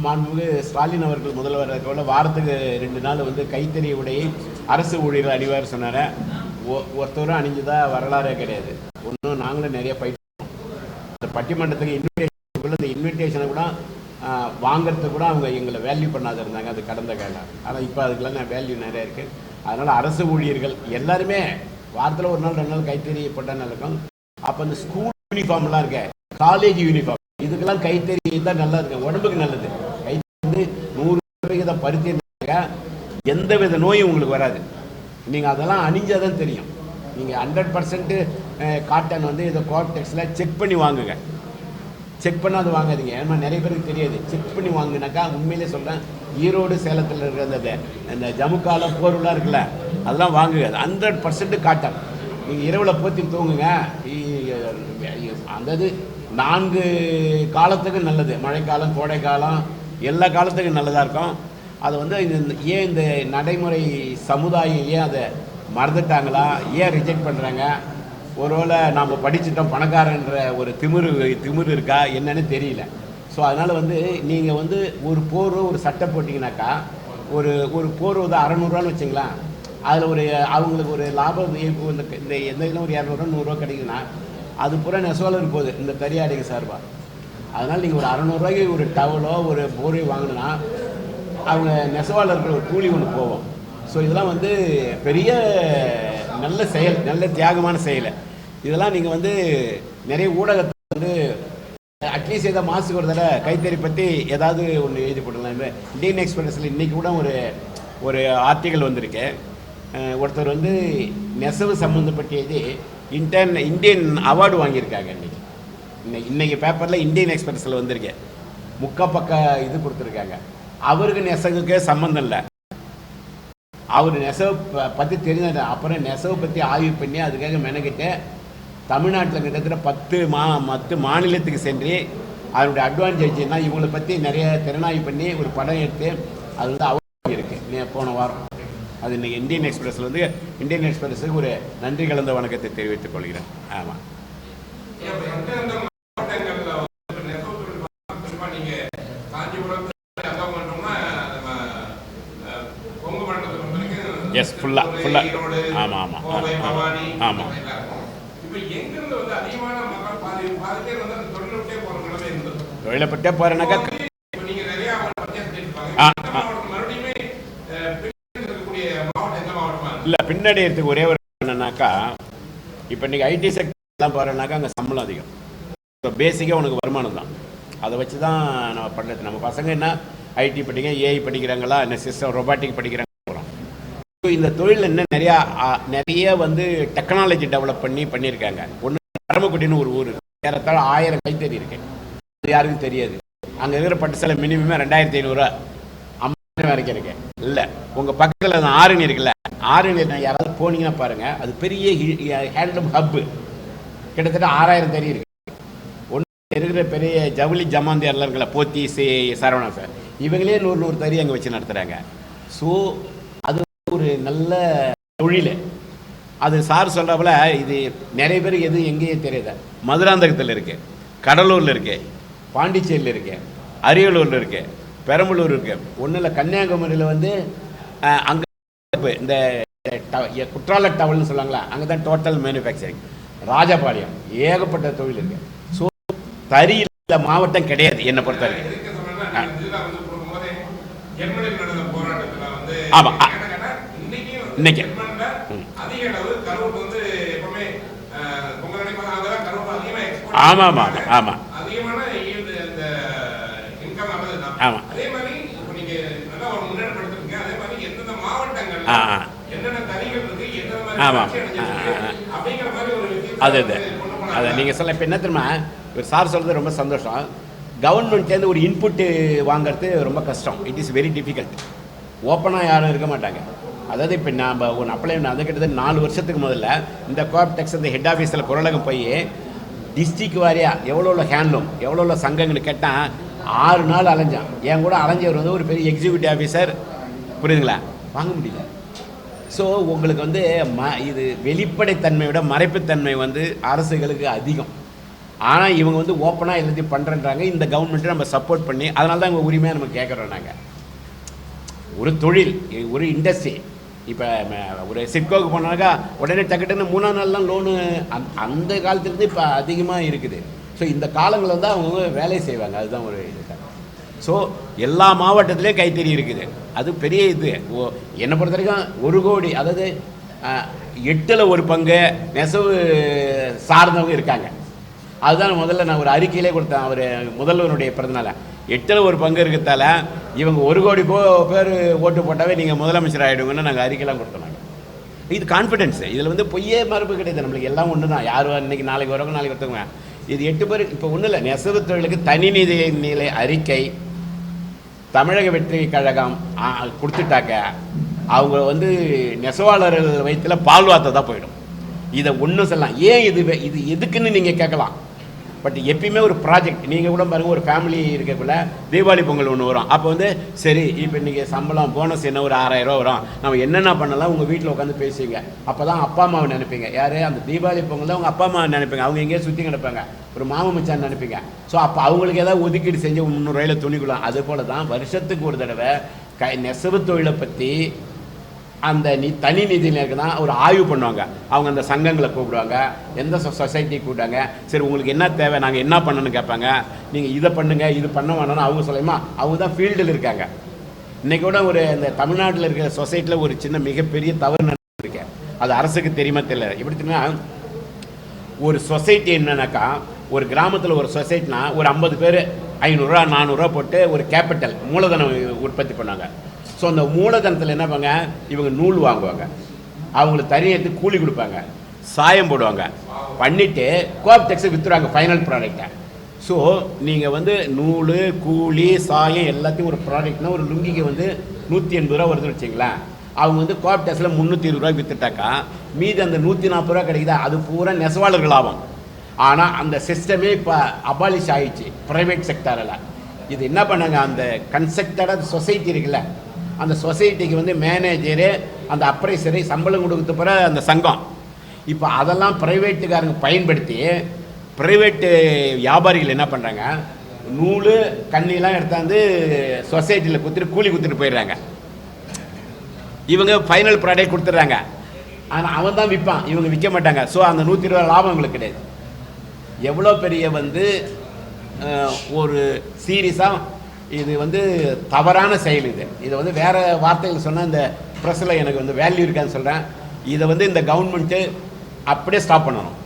மாண்புமிகு ஸ்டாலின் அவர்கள் முதல்வர் இருக்கோட வாரத்துக்கு 2 நாள் வந்து கைத்தறி உடையை அரசு ஊழியர்கள் அணிவார் சொன்னார். ஒருத்தரும் அணிஞ்சதா வரலாறே கிடையாது. ஒன்றும் நாங்களும் நிறைய ஃபைட் இந்த பட்டிமன்றத்துக்கு இந்த இன்விடேஷனை கூட வாங்கிறதுக்கு கூட அவங்க எங்களை வேல்யூ பண்ணாத இருந்தாங்க. அது கடந்த காலம். ஆனால் இப்போ அதுக்கெல்லாம் வேல்யூ நிறைய இருக்குது. அதனால் அரசு ஊழியர்கள் எல்லாருமே வாரத்தில் 1 நாள் 2 நாள் கைத்தறி போட்டால் இருக்கும். அப்போ இந்த ஸ்கூல் யூனிஃபார்ம்லாம் இருக்க, காலேஜ் யூனிஃபார்ம், இதுக்கெல்லாம் கைத்தறி தான் நல்லா இருக்கு, உடம்புக்கு நல்லது. கைத்தறி வந்து 100% பருத்தி எந்த வித நோயும் உங்களுக்கு வராது. நீங்கள் அதெல்லாம் அணிஞ்சாதான் தெரியும். நீங்கள் 100% காட்டன் வந்து இதை கோஆப்டெக்ஸில் செக் பண்ணி வாங்குங்க. செக் பண்ணாது வாங்காதீங்க. ஏன்னா நிறைய பேருக்கு தெரியாது. செக் பண்ணி வாங்கினாக்கா உண்மையிலே சொல்கிறேன், ஈரோடு சேலத்தில் இருக்கிற அந்த ஜமுக்கால போர்வெலாம் இருக்குல்ல, அதெல்லாம் வாங்குங்க. அது 100% காட்டன். நீங்கள் இரவில் போற்றி தூங்குங்க. அந்த 4 காலத்துக்கு நல்லது. மழைக்காலம், கோடைக்காலம், எல்லா காலத்துக்கும் நல்லதாக இருக்கும். அது வந்து ஏன் இந்த நடைமுறை சமுதாயம் ஏன் அதை மறந்துட்டாங்களா, ஏன் ரிஜெக்ட் பண்ணுறாங்க? ஒருவேளை நாம் படிச்சுட்டோம் பணக்காரன்ற ஒரு திமிரு இருக்கா என்னன்னு தெரியல. ஸோ அதனால் வந்து நீங்கள் வந்து ஒரு போர்வை ஒரு சட்டை போட்டிங்கனாக்கா ஒரு போர்வை வந்து 600 வச்சுங்களேன். அதில் அவங்களுக்கு ஒரு லாபம் இந்த எந்த இதில் ஒரு 200 100 கிடைக்குதுன்னா அது பூரா நெசவாளர் போகுது இந்த தறியாடைங்க சார்பாக. அதனால் நீங்கள் ஒரு 600 ஒரு டவலோ ஒரு போர்வை வாங்கினா அவங்க நெசவாளர்கள் ஒரு கூலி ஒன்று போவோம். ஸோ இதெல்லாம் வந்து பெரிய நல்ல செயல், நல்ல தியாகமான செயல். இதெல்லாம் நீங்கள் வந்து நிறைய ஊடகத்தை வந்து அட்லீஸ்ட் ஏதாவது மாசுக்கு ஒரு தடவை கைத்தறி பற்றி ஏதாவது ஒன்று எழுதி போடலாம். இந்தியன் எக்ஸ்பிரஸில் இன்றைக்கி கூட ஒரு ஆர்டிக்கல் வந்திருக்கு. ஒருத்தர் வந்து நெசவு சம்மந்தப்பட்ட எழுதி இந்தியன் அவார்டு வாங்கியிருக்காங்க. இன்னைக்கு பேப்பரில் இந்தியன் எக்ஸ்பிரஸில் வந்திருக்கேன். 3 பக்க இது கொடுத்துருக்காங்க. அவருக்கு நெசவுக்கே சம்மந்தம் இல்லை. அவர் நெசவு பற்றி தெரிஞ்சது. அப்புறம் நெசவை பற்றி ஆய்வு பண்ணி அதுக்காக மெனக்கிட்டு தமிழ்நாட்டில் கிட்டத்தட்ட 10 மாநிலத்துக்கு சென்று அதனுடைய அட்வான்டேஜ்னா இவங்களை பற்றி நிறைய திறனாய்வு பண்ணி ஒரு படம் எடுத்து அது வந்து அவார்டு இருக்குது போன வாரம். அது இன்றைக்கி இந்தியன் எக்ஸ்பிரஸில் வந்து இந்தியன் எக்ஸ்பிரஸுக்கு ஒரு நன்றி கலந்த வணக்கத்தை தெரிவித்துக் கொள்கிறேன். ஆமாம். எஸ் ஃபுல்லாக ஆமாம். தொழிலை பற்றே போகிறேன்னாக்கா இல்லை பின்னடைகிறதுக்கு ஒரே ஒரு என்னன்னாக்கா, இப்போ இன்றைக்கி ஐடி செக்டர்லாம் போகிறேன்னாக்கா அங்கே சம்பளம் அதிகம். ஸோ பேசிக்காக உனக்கு வருமானம் தான். அதை வச்சு தான் நம்ம பண்ணுறது. நம்ம பசங்க என்ன ஐடி படிக்க, ஏஐ படிக்கிறாங்களா, என்ன சிஸ்டம் ரொபாட்டிக் படிக்கிறாங்க. இந்த தொழில் என்ன நிறைய வந்து டெக்னாலஜி டெவலப் பண்ணியிருக்காங்க. ஒன்று பரமக்குடின்னு ஒரு ஊர், ஏறத்தாழ 1000 கைத்தறி இருக்கு. அது யாருக்கும் தெரியாது. அங்கே இருக்கிற பட்டு சேலை மினிமம் 2500 50 வரைக்கும் இருக்கு. இல்லை உங்கள் பக்கத்தில் ஆரணி இருக்குல்ல, ஆரணி யாராவது போனீங்கன்னா பாருங்கள், அது பெரிய ஹேண்ட்லூம் ஹப்பு. கிட்டத்தட்ட 6000 தறி இருக்கு. ஒன்று இருக்கிற பெரிய ஜவுளி ஜமாந்தியார்லாம் இருக்கல, போத்தி சரவணா சார், இவங்களே 100 தறி அங்கே வச்சு நடத்துகிறாங்க. ஸோ அது ஒரு நல்ல தொழில். அது சார் சொல்கிறப்பல இது நிறைய பேருக்கு எதுவும் எங்கேயே தெரியுது. மதுராந்தகத்தில் இருக்குது, கடலூரில் இருக்குது, பாண்டிச்சேரியில் இருக்குது, அரியலூரில் இருக்குது, பெரம்பலூர் இருக்குது. ஒன்றும் இல்லை, கன்னியாகுமரியில் வந்து அங்கே இந்த குற்றால டவல்னு சொல்லுவாங்களா, அங்கே தான் டோட்டல் மேனுஃபேக்சரிங். ராஜபாளையம் ஏகப்பட்ட தொழில் இருக்குது. ஸோ தறி இல்லாத மாவட்டம் கிடையாது என்னை பொறுத்த வரைக்கும். ஆமாம் இன்னைக்கு ஆமாம் ஆமாம் ஆமாம். ஆமாம் அது நீங்கள் சொல்ல. இப்போ என்ன தெரியுமா, ஒரு சார் சொல்கிறது ரொம்ப சந்தோஷம். கவர்மெண்ட்லேருந்து ஒரு இன்புட்டு வாங்கிறது ரொம்ப கஷ்டம். It is very difficult. ஓப்பனாக யாரும் இருக்க மாட்டாங்க. அதாவது இப்போ நாம் ஒன்று அப்ளை பண்ண, அது கிட்டத்தட்ட 4 வருஷத்துக்கு முதல்ல இந்த கோஆப்டெக்ஸ் இந்த ஹெட் ஆஃபீஸில் குரலகம் போய் டிஸ்ட்ரிக்ட் வாரியாக எவ்வளோ ஹேண்ட்லூம் எவ்வளோ சங்கங்கன்னு கேட்டால் 6 நாள் அலைஞ்சான். என் கூட அலைஞ்சவர் வந்து ஒரு பெரிய எக்ஸிக்யூட்டிவ் ஆஃபீஸர். புரியுதுங்களா? வாங்க முடியல. ஸோ உங்களுக்கு வந்து இது வெளிப்படைத்தன்மையை விட மறைப்புத்தன்மை வந்து அரசுகளுக்கு அதிகம். ஆனால் இவங்க வந்து ஓப்பனாக எல்லாத்தையும் பண்ணுறன்றாங்க. இந்த கவர்மெண்ட்டை நம்ம சப்போர்ட் பண்ணி அதனால தான் இவங்க உரிமையாக நம்ம கேட்குறோம். நாங்கள் ஒரு தொழில், ஒரு இண்டஸ்ட்ரி, இப்போ ஒரு சிட்கோவுக்கு போனாக்கா உடனே டக்குன்னு 3ஆம் நாள்லாம் லோனு அந்த காலத்துலேருந்து இப்போ அதிகமாக இருக்குது. ஸோ இந்த காலங்களில் தான் அவங்க வேலை செய்வாங்க. அதுதான் ஒரு இது. ஸோ எல்லா மாவட்டத்துலேயும் கைத்தறி இருக்குது. அது பெரிய இது. என்னை பொறுத்த வரைக்கும் 1 கோடி, அதாவது 8ல் 1 பங்கு நெசவு சார்ந்தவங்க இருக்காங்க. அதுதான் முதல்ல நான் ஒரு அறிக்கையிலே கொடுத்தேன். அவர் முதல்வருடைய பிறந்தநாள 8ல் 1 பங்கு இருக்கிறதால இவங்க 1 கோடி பேர் ஓட்டு போட்டாவே நீங்கள் முதலமைச்சர் ஆகிடுங்கன்னு நாங்கள் அறிக்கைலாம் கொடுத்தோம். நாங்கள் இது கான்ஃபிடென்ஸு. இதில் வந்து பொய்யே மறுப்பு கிடையாது. நம்மளுக்கு எல்லாம் ஒன்று தான். யார் இன்றைக்கி நாளைக்கு வரவங்க நாளைக்கு ஒருத்தவங்க. இது 8 பேர் இப்போ ஒன்றும் இல்லை. நெசவு தொழிலுக்கு தனி நிலை அறிக்கை தமிழக வெற்றி கழகம் கொடுத்துட்டாக்க அவங்க வந்து நெசவாளர்கள் வயிற்றில் பால் வார்த்தை தான் போயிடும். இதை ஒன்றும் சொல்லலாம். ஏன் இது எதுக்குன்னு நீங்கள் கேட்கலாம். பட் எப்பயுமே ஒரு ப்ராஜெக்ட், நீங்கள் கூட பாருங்கள், ஒரு ஃபேமிலி இருக்கக்குள்ள தீபாவளி பொங்கல் ஒன்று வரும். அப்போ வந்து சரி இப்போ இன்றைக்கி சம்பளம் போனஸ் என்ன ஒரு 6000 ரூபா வரும், நம்ம என்னென்ன பண்ணலாம் உங்கள் வீட்டில் உட்காந்து பேசுவீங்க. அப்போ தான் அப்பா அம்மாவை நினைப்பீங்க. யார்? அந்த தீபாவளி பொங்கல் தான் உங்கள் அப்பா அம்மாவை நினைப்பீங்க. அவங்க எங்கேயோ சுற்றி கிடப்பாங்க, ஒரு மாமன் மச்சான் நினைப்பீங்க. ஸோ அப்போ அவங்களுக்கு ஏதாவது ஒதுக்கீடு செஞ்சு 300 ரூபாயில் துணிக்கலாம். அது போல் தான் வருஷத்துக்கு ஒரு தடவை நெசவு தொழிலை பற்றி அந்த தனி நிதியினருக்கு தான் ஒரு ஆய்வு பண்ணுவாங்க. அவங்க அந்த சங்கங்களை கூப்பிடுவாங்க, எந்த சொசைட்டி கூப்பிட்டாங்க, சரி உங்களுக்கு என்ன தேவை, நாங்கள் என்ன பண்ணணும்னு கேட்பாங்க. நீங்கள் இதை பண்ணுங்கள், இது பண்ண வேணும்னு அவங்க சொல்லுமா. அவங்க தான் ஃபீல்டில் இருக்காங்க. இன்றைக்கி கூட ஒரு இந்த தமிழ்நாட்டில் இருக்கிற சொசைட்டியில் ஒரு சின்ன மிகப்பெரிய தவறு நடந்திருக்கேன். அது அரசுக்கு தெரியுமா தெரியல. எப்படி தெரியுமா, ஒரு சொசைட்டி என்னன்னாக்கா, ஒரு கிராமத்தில் ஒரு சொசைட்டினா ஒரு 50 பேர் 500 ரூபா 400 ரூபா போட்டு ஒரு கேபிட்டல் மூலதனம் உற்பத்தி பண்ணாங்க. ஸோ அந்த மூலதனத்தில் என்ன பண்ணுங்க, இவங்க நூல் வாங்குவாங்க, அவங்களுக்கு தனியாக கூலி கொடுப்பாங்க, சாயம் போடுவாங்க, பண்ணிவிட்டு கோஆப்டெக்ஸை விற்றுருவாங்க ஃபைனல் ப்ராடக்டை. ஸோ நீங்கள் வந்து நூல், கூலி, சாயம் எல்லாத்தையும் ஒரு ப்ராடக்ட்னா ஒரு லுங்கிக்கு வந்து 180 ரூபா வருதுன்னு வச்சிங்களேன். அவங்க வந்து கோஆப்டெக்ஸில் 320 ரூபாய் விற்றுட்டாக்கா மீது அந்த 140 ரூபா கிடைக்குதா, அது பூரா நெசவாளர்கள் ஆகும். ஆனால் அந்த சிஸ்டமே இப்போ அபாலிஷ் ஆகிடுச்சு ப்ரைவேட் செக்டாரில். இது என்ன பண்ணாங்க, அந்த கன்ஸ்ட்ரக்டடாக சொசைட்டி இருக்குல்ல, அந்த சொசைட்டிக்கு வந்து மேனேஜரு, அந்த அப்ரைசரு சம்பளம் கொடுக்குறது பிற அந்த சங்கம், இப்போ அதெல்லாம் ப்ரைவேட்டுக்காரங்க பயன்படுத்தி ப்ரைவேட்டு வியாபாரிகள் என்ன பண்ணுறாங்க, நூல் கண்ணிலாம் எடுத்தாந்து சொசைட்டியில் குத்துட்டு கூலி குத்துட்டு போயிடுறாங்க. இவங்க ஃபைனல் ப்ராடக்ட் கொடுத்துட்றாங்க. ஆனால் அவன் தான் விற்பான், இவங்க விற்க மாட்டாங்க. ஸோ அந்த 120 ரூபா லாபம் உங்களுக்கு கிடையாது. எவ்வளோ பெரிய வந்து ஒரு சீரியஸாக இது வந்து தவறான செயல். இதை வந்து வேறு வார்த்தைகள் சொன்னால் இந்த ப்ரெஸ்ஸில் எனக்கு வந்து வேல்யூ இருக்கான்னு சொல்கிறேன். இதை வந்து இந்த கவர்மெண்ட்டு அப்படியே ஸ்டாப் பண்ணணும்.